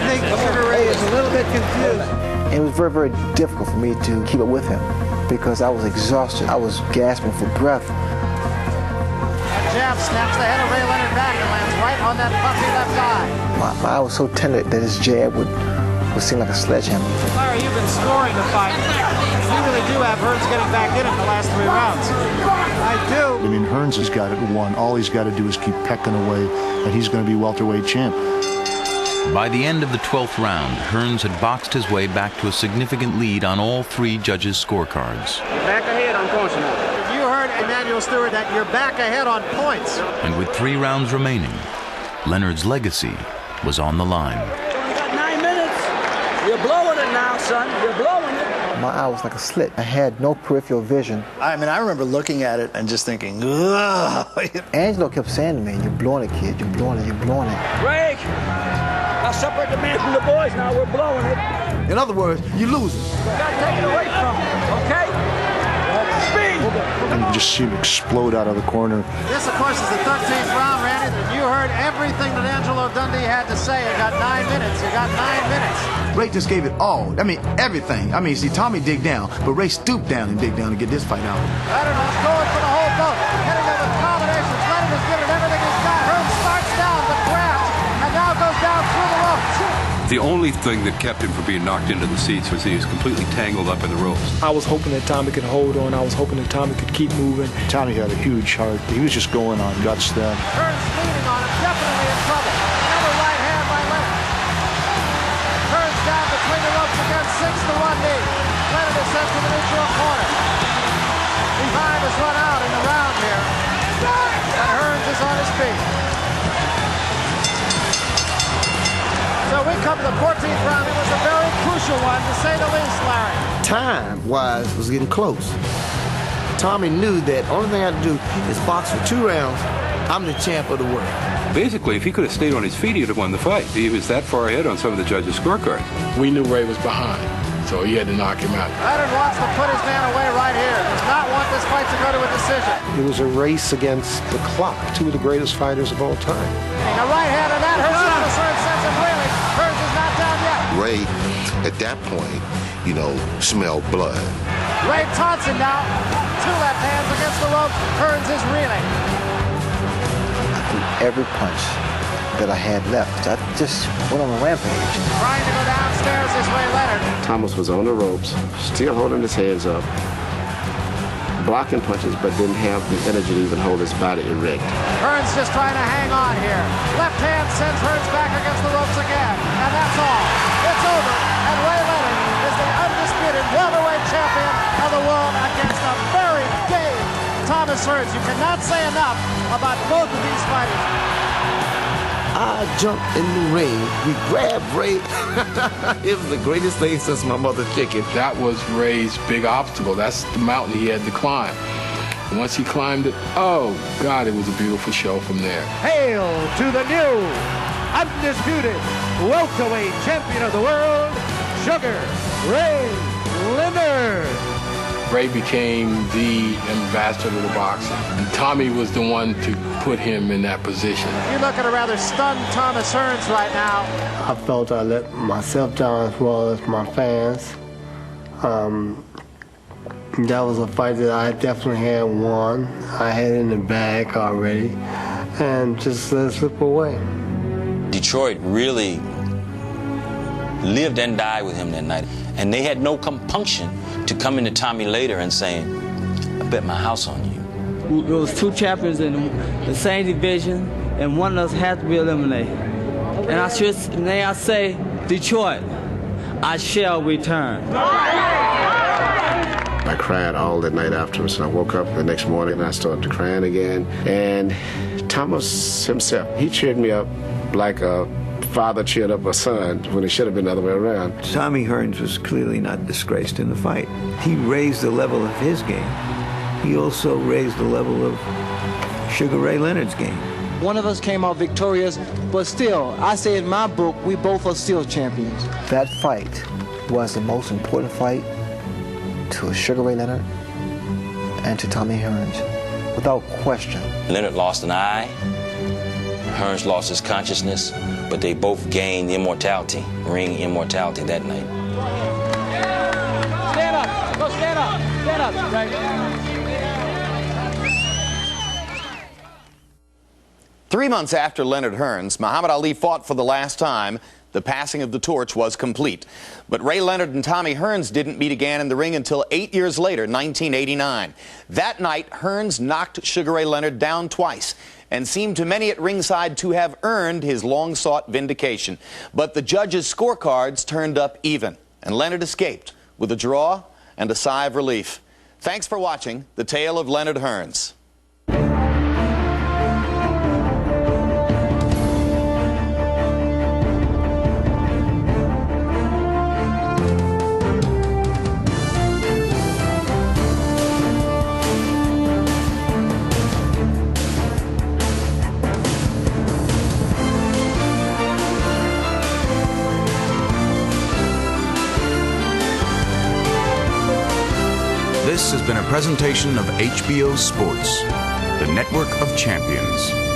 think Sugar Ray is a little bit confused. It was very, very difficult for me to keep up with him because I was exhausted. I was gasping for breath. A jab snaps the head of Ray Leonard back and lands right on that puffy left eye. My eye was so tender that his jab would seem like a sledgehammer. Larry, you've been scoring the fight. You really do have Hearns getting back in it in the last 3 rounds. I do. I mean, Hearns has got it won. All he's got to do is keep pecking away, and he's going to be welterweight champ. By the end of the 12th round, Hearns had boxed his way back to a significant lead on all 3 judges' scorecards. You're back ahead on points now. You heard Emmanuel Stewart that you're back ahead on points. And with 3 rounds remaining, Leonard's legacy was on the line. You got 9 minutes. You're blowing it now, son. You're blowing it. My eye was like a slit. I had no peripheral vision. I mean, I remember looking at it and just thinking, ugh. Angelo kept saying to me, "You're blowing it, kid. You're blowing it. You're blowing it." Break. Now separate the man from the boys now. We're blowing it. In other words, you're losing. Got to take it away from him, okay? Speed. And you just see him explode out of the corner. This, of course, is the 13th round, Randy. And you heard everything that Angelo Dundee had to say. You got 9 minutes. You got 9 minutes. Ray just gave it all. I mean, everything. I mean, see, Tommy dig down, but Ray stooped down and dig down to get this fight out. Leonard's going for the whole boat. Hitting it with combinations. Leonard has given everything he's got. Hearns starts down, but grabs, and now goes down through the ropes. The only thing that kept him from being knocked into the seats was he was completely tangled up in the ropes. I was hoping that Tommy could hold on. I was hoping that Tommy could keep moving. Tommy had a huge heart. He was just going on guts then. Hearns leaning on him, definitely in trouble. Another right hand by Leonard. Hearns down between the ropes again, 6-1 lead. Leonard is sent to the neutral corner. Time has run out in the round here. And Hearns is on his feet. So we come to the 14th round. It was a very crucial one, to say the least, Larry. Time-wise was getting close. Tommy knew that only thing I had to do is box for 2 rounds. I'm the champ of the world. Basically, if he could have stayed on his feet, he'd have won the fight. He was that far ahead on some of the judges' scorecards. We knew Ray was behind, so he had to knock him out. Leonard wants to put his man away right here. Does not want this fight to go to a decision. It was a race against the clock. 2 of the greatest fighters of all time. A right hand, and that hurts Hearns sends him reeling. Hearns is not down yet. Ray, at that point, you know, smelled blood. Ray taunts him now. 2 left hands against the rope. Hearns is reeling. I threw every punch that I had left. I just went on a rampage. Trying to go downstairs this way, Leonard. Thomas was on the ropes, still holding his hands up, blocking punches, but didn't have the energy to even hold his body erect. Hearns just trying to hang on here. Left hand sends Hearns back against the ropes again. And that's all. It's over. And Ray Leonard is the undisputed welterweight champion of the world against a very game Thomas Hearns. You cannot say enough about both of these fighters. I jumped in the ring. We grabbed Ray. It was the greatest thing since my mother's chicken. That was Ray's big obstacle. That's the mountain he had to climb. And once he climbed it, oh, God, it was a beautiful show from there. Hail to the new, undisputed welterweight champion of the world, Sugar Ray Leonard. Ray became the ambassador of the boxing. And Tommy was the one to put him in that position. You look at a rather stunned Thomas Hearns right now. I felt I let myself down as well as my fans. That was a fight that I definitely had won. I had it in the bag already, and just let it slip away. Detroit really lived and died with him that night, and they had no compunction to come into Tommy later and saying, "I bet my house on you." There was 2 champions in the same division, and one of us had to be eliminated. And I say, Detroit, I shall return. I cried all that night afterwards, and I woke up the next morning and I started crying again. And Thomas himself, he cheered me up like a father cheered up a son when it should have been the other way around. Tommy Hearns was clearly not disgraced in the fight. He raised the level of his game. He also raised the level of Sugar Ray Leonard's game. One of us came out victorious, but still, I say in my book, we both are still champions. That fight was the most important fight to Sugar Ray Leonard and to Tommy Hearns, without question. Leonard lost an eye, Hearns lost his consciousness, but they both gained immortality, ring immortality that night. Stand up. Go stand up. Stand up. Right. 3 months after Leonard Hearns, Muhammad Ali fought for the last time. The passing of the torch was complete. But Ray Leonard and Tommy Hearns didn't meet again in the ring until 8 years later, 1989. That night, Hearns knocked Sugar Ray Leonard down twice and seemed to many at ringside to have earned his long-sought vindication. But the judges' scorecards turned up even, and Leonard escaped with a draw and a sigh of relief. Thanks for watching The Tale of Leonard Hearns. This has been a presentation of HBO Sports, the network of champions.